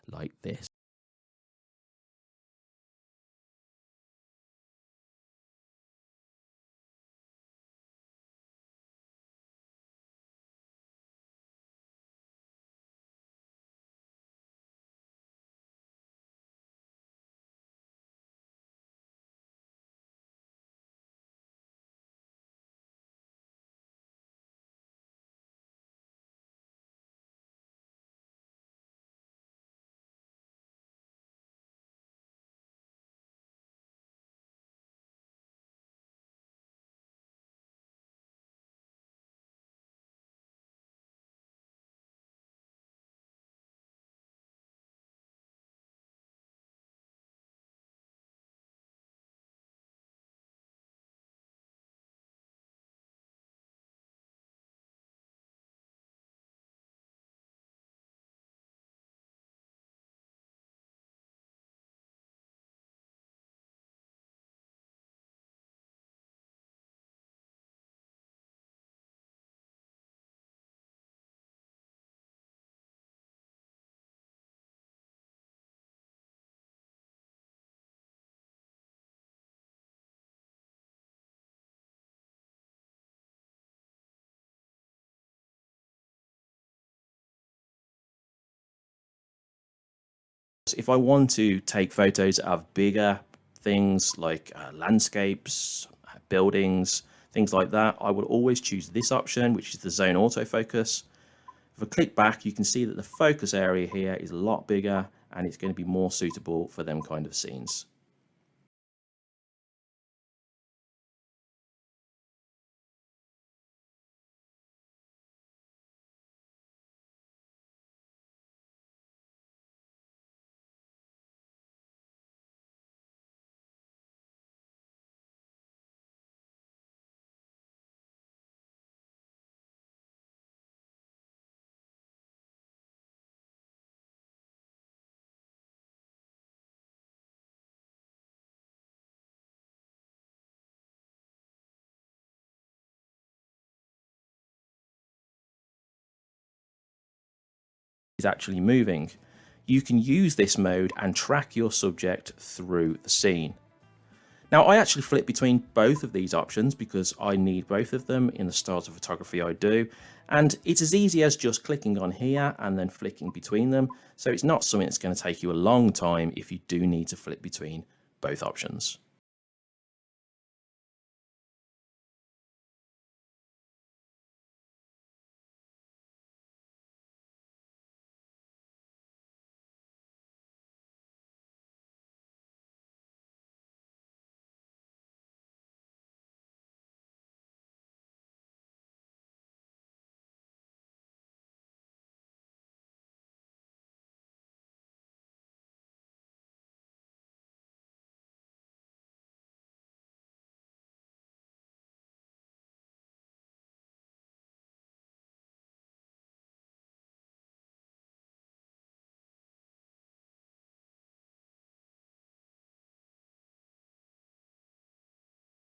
like this. If I want to take photos of bigger things like landscapes, buildings, things like that, I would always choose this option, which is the zone autofocus. If I click back, you can see that the focus area here is a lot bigger and it's going to be more suitable for them kind of scenes. Is actually moving. You can use this mode and track your subject through the scene. Now, I actually flip between both of these options because I need both of them in the styles of photography I do. And it's as easy as just clicking on here and then flicking between them. So it's not something that's going to take you a long time if you do need to flip between both options.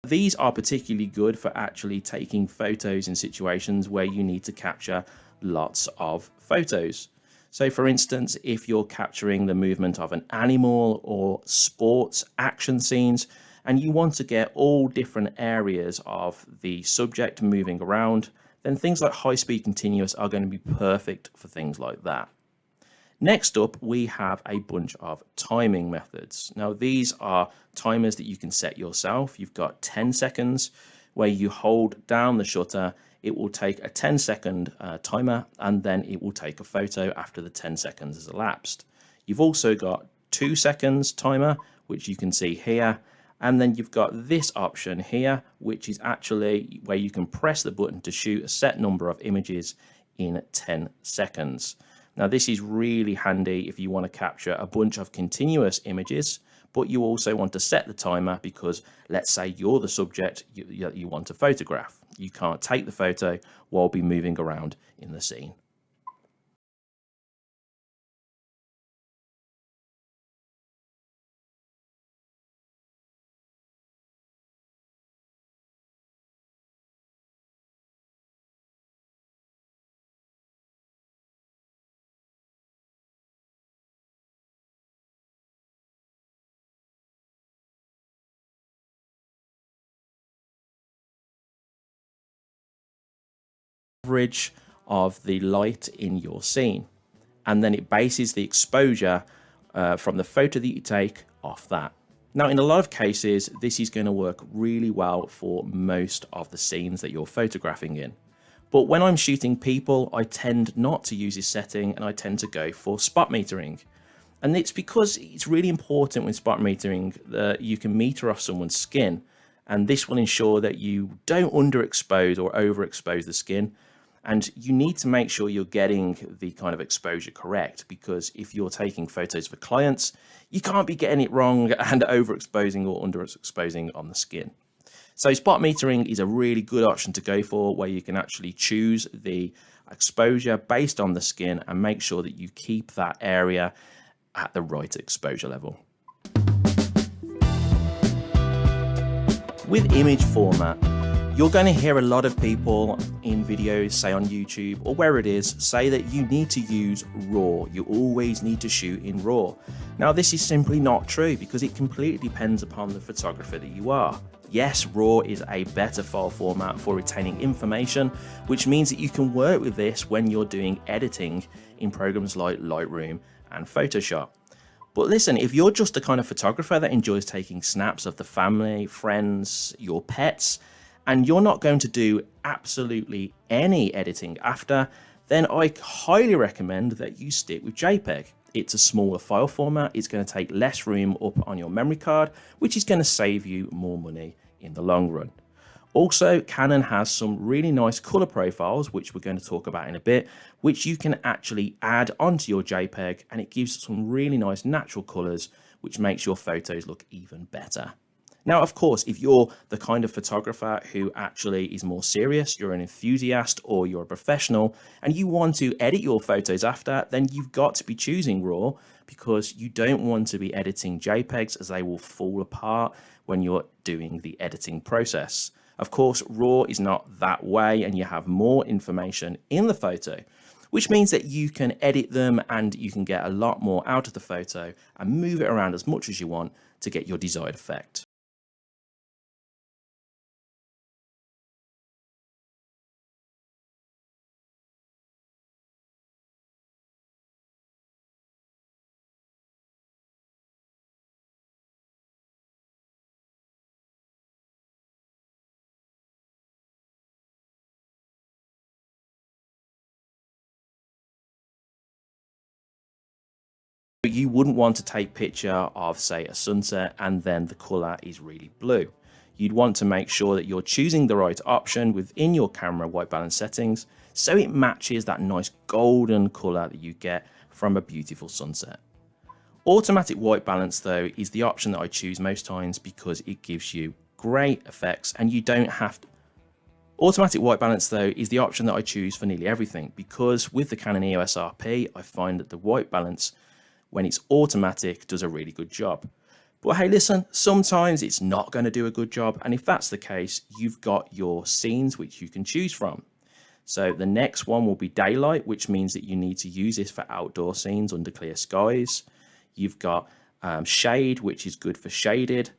These are particularly good for actually taking photos in situations where you need to capture lots of photos. So for instance, if you're capturing the movement of an animal or sports action scenes, and you want to get all different areas of the subject moving around, then things like high-speed continuous are going to be perfect for things like that. Next up, we have a bunch of timing methods. Now, these are timers that you can set yourself. You've got 10 seconds where you hold down the shutter. It will take a 10-second timer, and then it will take a photo after the 10 seconds has elapsed. You've also got 2 seconds timer, which you can see here. And then you've got this option here, which is actually where you can press the button to shoot a set number of images in 10 seconds. Now, this is really handy if you want to capture a bunch of continuous images, but you also want to set the timer because let's say you're the subject you want to photograph. You can't take the photo while be moving around in the scene. average of the light in your scene, and then it bases the exposure from the photo that you take off that. Now, in a lot of cases, this is going to work really well for most of the scenes that you're photographing in. But when I'm shooting people, I tend not to use this setting, and I tend to go for spot metering. And it's because it's really important with spot metering that you can meter off someone's skin, and this will ensure that you don't underexpose or overexpose the skin. And you need to make sure you're getting the kind of exposure correct, because if you're taking photos for clients, you can't be getting it wrong and overexposing or underexposing on the skin. So spot metering is a really good option to go for, where you can actually choose the exposure based on the skin and make sure that you keep that area at the right exposure level. With image format, you're going to hear a lot of people in videos, say on YouTube or where it is, say that you need to use RAW. You always need to shoot in RAW. Now, this is simply not true, because it completely depends upon the photographer that you are. Yes, RAW is a better file format for retaining information, which means that you can work with this when you're doing editing in programs like Lightroom and Photoshop. But listen, if you're just the kind of photographer that enjoys taking snaps of the family, friends, your pets, and you're not going to do absolutely any editing after, then I highly recommend that you stick with JPEG. It's a smaller file format, it's going to take less room up on your memory card, which is going to save you more money in the long run. Also, Canon has some really nice color profiles, which we're going to talk about in a bit, which you can actually add onto your JPEG, and it gives some really nice natural colors, which makes your photos look even better. Now, of course, if you're the kind of photographer who actually is more serious, you're an enthusiast or you're a professional, and you want to edit your photos after, then you've got to be choosing RAW, because you don't want to be editing JPEGs, as they will fall apart when you're doing the editing process. Of course, RAW is not that way, and you have more information in the photo, which means that you can edit them and you can get a lot more out of the photo and move it around as much as you want to get your desired effect. But you wouldn't want to take a picture of, say, a sunset and then the color is really blue. You'd want to make sure that you're choosing the right option within your camera white balance settings, so it matches that nice golden color that you get from a beautiful sunset. Automatic white balance, though, is the option that I choose most times, because it gives you great effects and you don't have to. Automatic white balance, though, is the option that I choose for nearly everything, because with the Canon EOS RP, I find that the white balance, when it's automatic, does a really good job. But hey, listen, sometimes it's not going to do a good job, and if that's the case, you've got your scenes which you can choose from. So the next one will be daylight, which means that you need to use this for outdoor scenes under clear skies. You've got shade, which is good for shaded.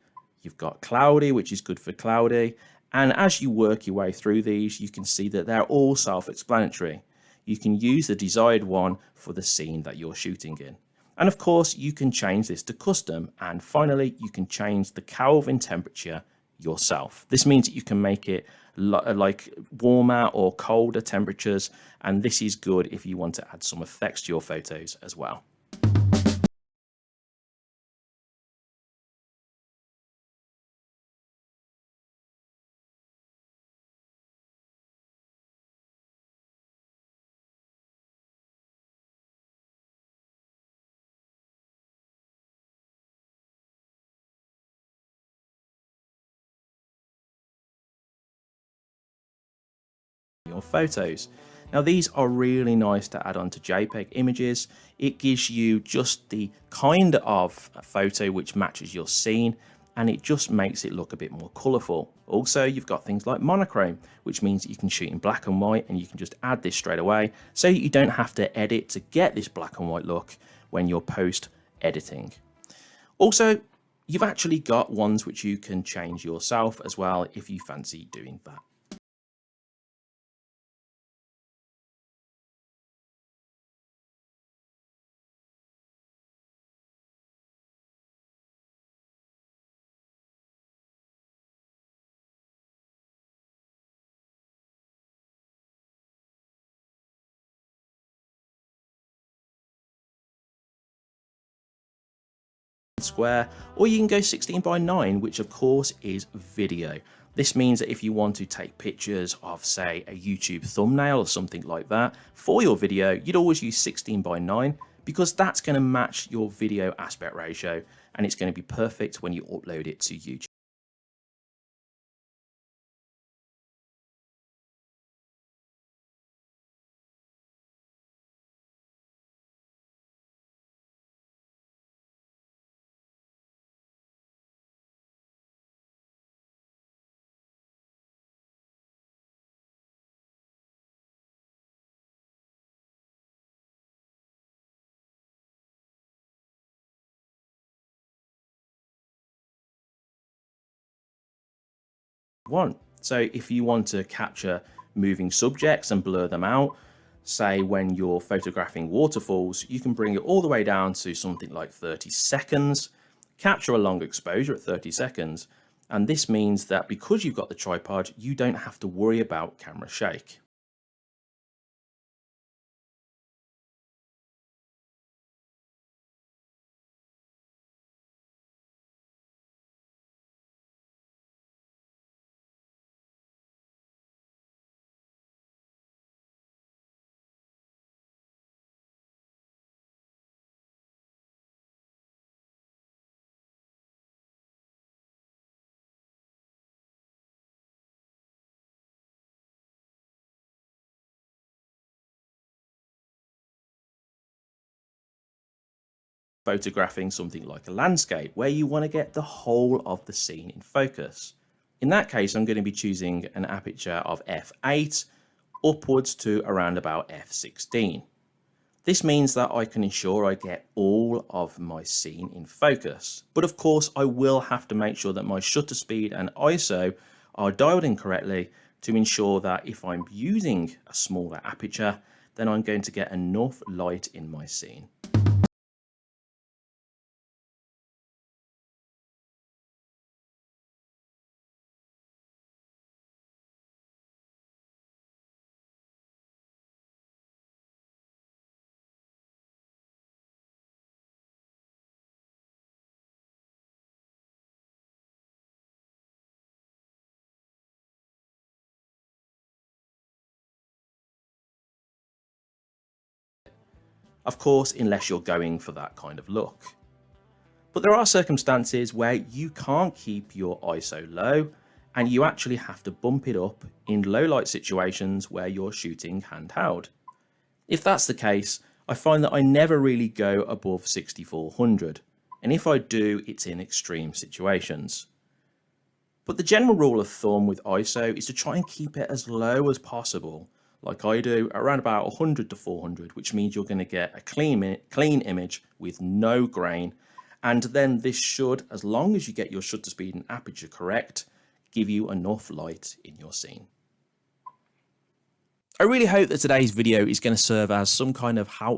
You've got cloudy, which is good for cloudy. And as you work your way through these, you can see that they're all self-explanatory. You can use the desired one for the scene that you're shooting in. And of course, you can change this to custom. And finally, you can change the Kelvin temperature yourself. This means that you can make it like warmer or colder temperatures. And this is good if you want to add some effects to your photos as well. Your photos. Now, these are really nice to add onto JPEG images. It gives you just the kind of photo which matches your scene, and it just makes it look a bit more colorful. Also, you've got things like monochrome, which means that you can shoot in black and white, and you can just add this straight away, so you don't have to edit to get this black and white look when you're post editing. Also, you've actually got ones which you can change yourself as well if you fancy doing that. square, or you can go 16:9, which of course is video. This means that if you want to take pictures of, say, a YouTube thumbnail or something like that for your video, you'd always use 16:9 because that's going to match your video aspect ratio and it's going to be perfect when you upload it to YouTube. So if you want to capture moving subjects and blur them out, say when you're photographing waterfalls, you can bring it all the way down to something like 30 seconds, capture a long exposure at 30 seconds. And this means that because you've got the tripod, you don't have to worry about camera shake. Photographing something like a landscape where you want to get the whole of the scene in focus. In that case, I'm going to be choosing an aperture of f8 upwards to around about f16. This means that I can ensure I get all of my scene in focus. But of course, I will have to make sure that my shutter speed and ISO are dialed in correctly to ensure that if I'm using a smaller aperture, then I'm going to get enough light in my scene. Of course, unless you're going for that kind of look. But there are circumstances where you can't keep your ISO low and you actually have to bump it up in low light situations where you're shooting handheld. If that's the case, I find that I never really go above 6400, and if I do, it's in extreme situations. But the general rule of thumb with ISO is to try and keep it as low as possible, like I do, around about 100 to 400, which means you're going to get a clean image with no grain. And then this should, as long as you get your shutter speed and aperture correct, give you enough light in your scene. I really hope that today's video is going to serve as some kind of help